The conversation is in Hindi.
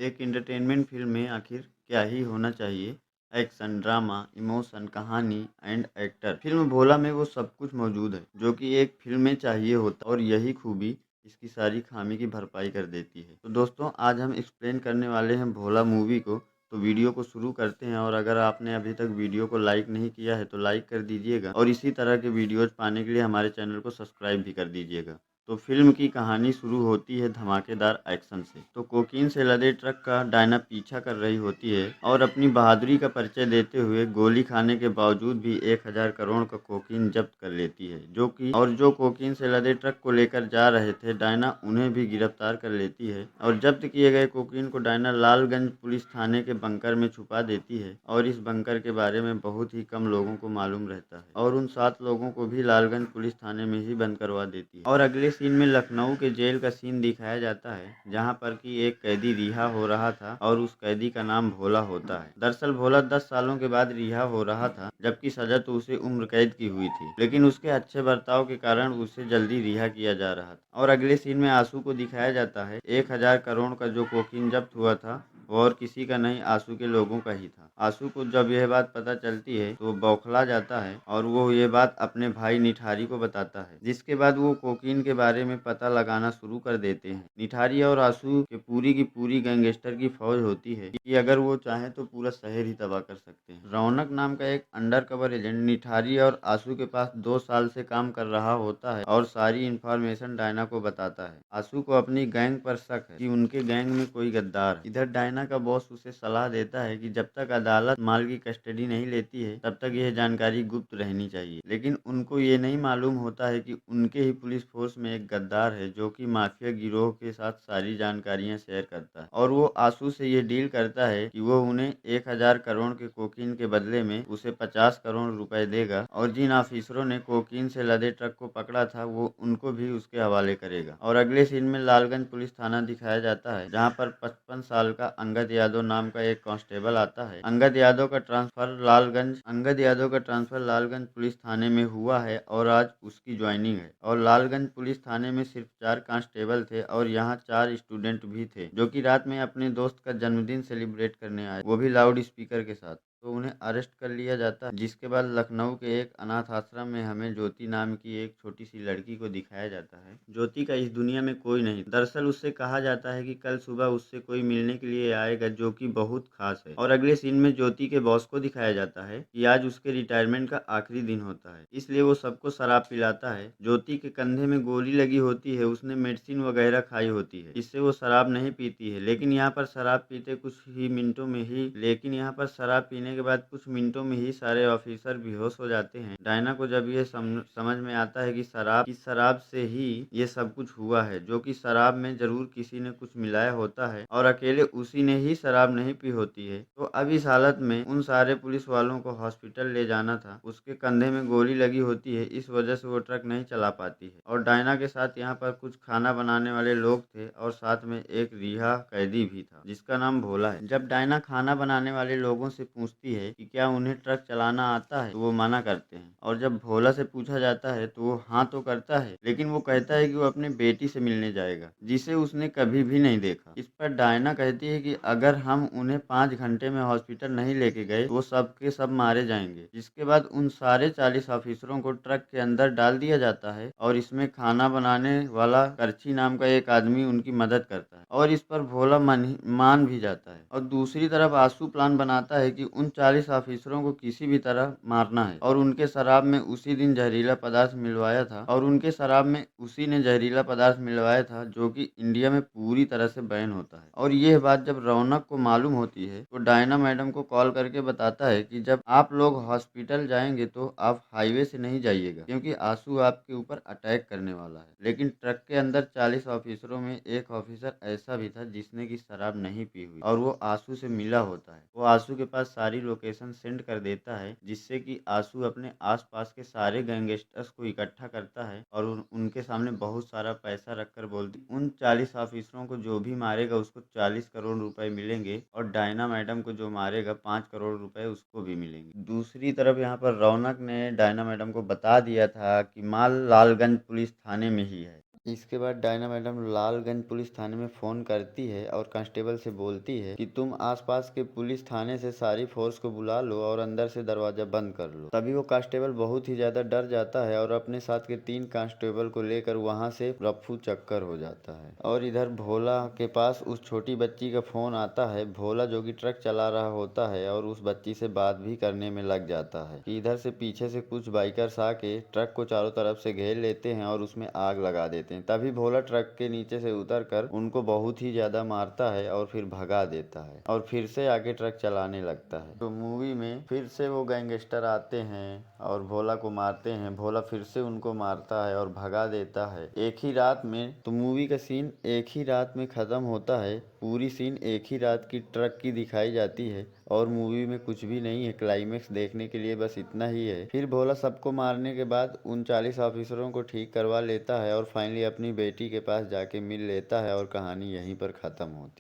एक एंटरटेनमेंट फ़िल्म में आखिर क्या ही होना चाहिए? एक्शन, ड्रामा, इमोशन, कहानी एंड एक्टर। फ़िल्म भोला में वो सब कुछ मौजूद है, जो कि एक फ़िल्म में चाहिए होता है और यही खूबी इसकी सारी खामी की भरपाई कर देती है। तो दोस्तों, आज हम एक्सप्लेन करने वाले हैं भोला मूवी को, तो वीडियो को शुरू करते हैं और अगर आपने अभी तक वीडियो को लाइक नहीं किया है, तो लाइक कर दीजिएगा और इसी तरह के वीडियोज़ पाने के लिए हमारे चैनल को सब्सक्राइब भी कर दीजिएगा। तो फिल्म की कहानी शुरू होती है धमाकेदार एक्शन से। तो कोकीन से लदे ट्रक का डायना पीछा कर रही होती है और अपनी बहादुरी का परिचय देते हुए गोली खाने के बावजूद भी 1000 करोड़ का कोकीन जब्त कर लेती है, जो कोकीन से लदे ट्रक को लेकर जा रहे थे, डायना उन्हें भी गिरफ्तार कर लेती है और जब्त किए गए कोकीन को डायना लालगंज पुलिस थाने के बंकर में छुपा देती है और इस बंकर के बारे में बहुत ही कम लोगों को मालूम रहता है और उन 7 लोगों को भी लालगंज पुलिस थाने में ही बंद करवा देती है। और अगले सीन में लखनऊ के जेल का सीन दिखाया जाता है, जहां पर कि एक कैदी रिहा हो रहा था और उस कैदी का नाम भोला होता है। दरअसल भोला 10 सालों के बाद रिहा हो रहा था, जबकि सजा तो उसे उम्र कैद की हुई थी, लेकिन उसके अच्छे बर्ताव के कारण उसे जल्दी रिहा किया जा रहा था। और अगले सीन में आंसू को दिखाया जाता है। 1000 करोड़ का जो कोकीन जब्त हुआ था, वो और किसी का नहीं, आंसू के लोगों का ही था। आंसू को जब यह बात पता चलती है तो वो बौखला जाता है और वो ये बात अपने भाई निठारी को बताता है, जिसके बाद वो कोकीन के बारे में पता लगाना शुरू कर देते हैं। निठारी और आंसू के पूरी की पूरी गैंगस्टर की फौज होती है कि अगर वो चाहे तो पूरा शहर ही तबाह कर सकते हैं। रौनक नाम का एक अंडरकवर एजेंट निठारी और आंसू के पास 2 साल से काम कर रहा होता है और सारी इंफॉर्मेशन डायना को बताता है। आंसू को अपनी गैंग पर शक है कि उनके गैंग में कोई गद्दार है। इधर डायना का बॉस उसे सलाह देता है कि जब तक अदालत माल की कस्टडी नहीं लेती है, तब तक यह जानकारी गुप्त रहनी चाहिए। लेकिन उनको ये नहीं मालूम होता है कि उनके ही पुलिस फोर्स में एक गद्दार है, जो कि माफिया गिरोह के साथ सारी जानकारियां शेयर करता है और वो आंसू से ये डील करता है कि वो उन्हें 1000 करोड़ के कोकीन के बदले में उसे 50 करोड़ रुपए देगा और जिन ऑफिसरों ने कोकीन से लदे ट्रक को पकड़ा था, वो उनको भी उसके हवाले करेगा। और अगले सीन में लालगंज पुलिस थाना दिखाया जाता है, जहाँ पर 55 साल का अंगद यादव नाम का एक कांस्टेबल आता है। अंगद यादव का ट्रांसफर लालगंज पुलिस थाने में हुआ है और आज उसकी ज्वाइनिंग है। और लालगंज पुलिस थाने में सिर्फ 4 कांस्टेबल थे और यहाँ 4 स्टूडेंट भी थे, जो कि रात में अपने दोस्त का जन्मदिन सेलिब्रेट करने आए, वो भी लाउड स्पीकर के साथ। तो उन्हें अरेस्ट कर लिया जाता है, जिसके बाद लखनऊ के एक अनाथ आश्रम में हमें ज्योति नाम की एक छोटी सी लड़की को दिखाया जाता है। ज्योति का इस दुनिया में कोई नहीं, दरअसल उससे कहा जाता है कि कल सुबह उससे कोई मिलने के लिए आएगा, जो कि बहुत खास है। और अगले सीन में ज्योति के बॉस को दिखाया जाता है कि आज उसके रिटायरमेंट का आखिरी दिन होता है, इसलिए वो सबको शराब पिलाता है। ज्योति के कंधे में गोली लगी होती है, उसने मेडिसिन वगैरह खाई होती है, इससे वो शराब नहीं पीती है। लेकिन यहाँ पर शराब पीने के बाद कुछ मिनटों में ही सारे ऑफिसर बेहोश हो जाते हैं। डायना को जब ये समझ में आता है कि शराब से ही ये सब कुछ हुआ है, जो कि शराब में जरूर किसी ने कुछ मिलाया होता है और अकेले उसी ने ही शराब नहीं पी होती है। तो अब इस हालत में उन सारे पुलिस वालों को हॉस्पिटल ले जाना था, उसके कंधे में गोली लगी होती है, इस वजह से वो ट्रक नहीं चला पाती है। और डायना के साथ यहाँ पर कुछ खाना बनाने वाले लोग थे और साथ में एक रिहा कैदी भी था, जिसका नाम भोला है। जब डायना खाना बनाने वाले लोगों से पूछती है कि क्या उन्हें ट्रक चलाना आता है, तो वो मना करते हैं और जब भोला से पूछा जाता है तो वो हाँ तो करता है, लेकिन वो कहता है कि वो अपने बेटी से मिलने जाएगा, जिसे उसने कभी भी नहीं देखा। इस पर डायना कहती है कि अगर हम उन्हें 5 घंटे में हॉस्पिटल नहीं लेके गए तो वो सब के सब मारे जाएंगे। जिसके बाद उन सारे 40 ऑफिसरों को ट्रक के अंदर डाल दिया जाता है और इसमें खाना बनाने वाला करछी नाम का एक आदमी उनकी मदद करता है और इस पर भोला मान भी जाता है। और दूसरी तरफ आंसू प्लान बनाता है कि उन 40 ऑफिसरों को किसी भी तरह मारना है और उनके शराब में उसी ने जहरीला पदार्थ मिलवाया था, जो कि इंडिया में पूरी तरह से बैन होता है। और यह बात जब रौनक को मालूम होती है तो डायना मैडम को कॉल करके बताता है कि जब आप लोग हॉस्पिटल जाएंगे तो आप हाईवे से नहीं जाइएगा, क्योंकि आंसू आपके ऊपर अटैक करने वाला है। लेकिन ट्रक के अंदर 40 ऑफिसरों में एक ऑफिसर ऐसा भी था जिसने की शराब नहीं पी हुई और वो आंसू से मिला होता है। वो आंसू के पास सारी लोकेशन सेंड कर देता है, जिससे कि आंसू अपने आसपास के सारे गैंगस्टर्स को इकट्ठा करता है और उनके सामने बहुत सारा पैसा रखकर बोलती उन 40 ऑफिसरों को जो भी मारेगा उसको 40 करोड़ रुपए मिलेंगे और डायना मैडम को जो मारेगा 5 करोड़ रुपए उसको भी मिलेंगे। दूसरी तरफ यहाँ पर रौनक ने डायना मैडम को बता दिया था कि माल लालगंज पुलिस थाने में ही है इसके बाद डायना मैडम लालगंज पुलिस थाने में फ़ोन करती है और कांस्टेबल से बोलती है कि तुम आसपास के पुलिस थाने से सारी फोर्स को बुला लो और अंदर से दरवाज़ा बंद कर लो। तभी वो कांस्टेबल बहुत ही ज़्यादा डर जाता है और अपने साथ के 3 कांस्टेबल को लेकर वहाँ से रफू चक्कर हो जाता है। और इधर भोला के पास उस छोटी बच्ची का फ़ोन आता है। भोला जो कि ट्रक चला रहा होता है और उस बच्ची से बात भी करने में लग जाता है कि इधर से पीछे से कुछ बाइकर्स आके ट्रक को चारों तरफ से घेर लेते हैं और उसमें आग लगा देते हैं। तभी भोला ट्रक के नीचे से उतरकर उनको बहुत ही ज़्यादा मारता है और फिर भगा देता है और फिर से आगे ट्रक चलाने लगता है। तो मूवी में फिर से वो गैंगस्टर आते हैं और भोला को मारते हैं। भोला फिर से उनको मारता है और भगा देता है एक ही रात में। तो मूवी का सीन एक ही रात में ख़त्म होता है। पूरी सीन एक ही रात की ट्रक की दिखाई जाती है और मूवी में कुछ भी नहीं है। क्लाइमेक्स देखने के लिए बस इतना ही है। फिर भोला सबको मारने के बाद उन 40 ऑफिसरों को ठीक करवा लेता है और फाइनली अपनी बेटी के पास जाके मिल लेता है और कहानी यहीं पर ख़त्म होती है।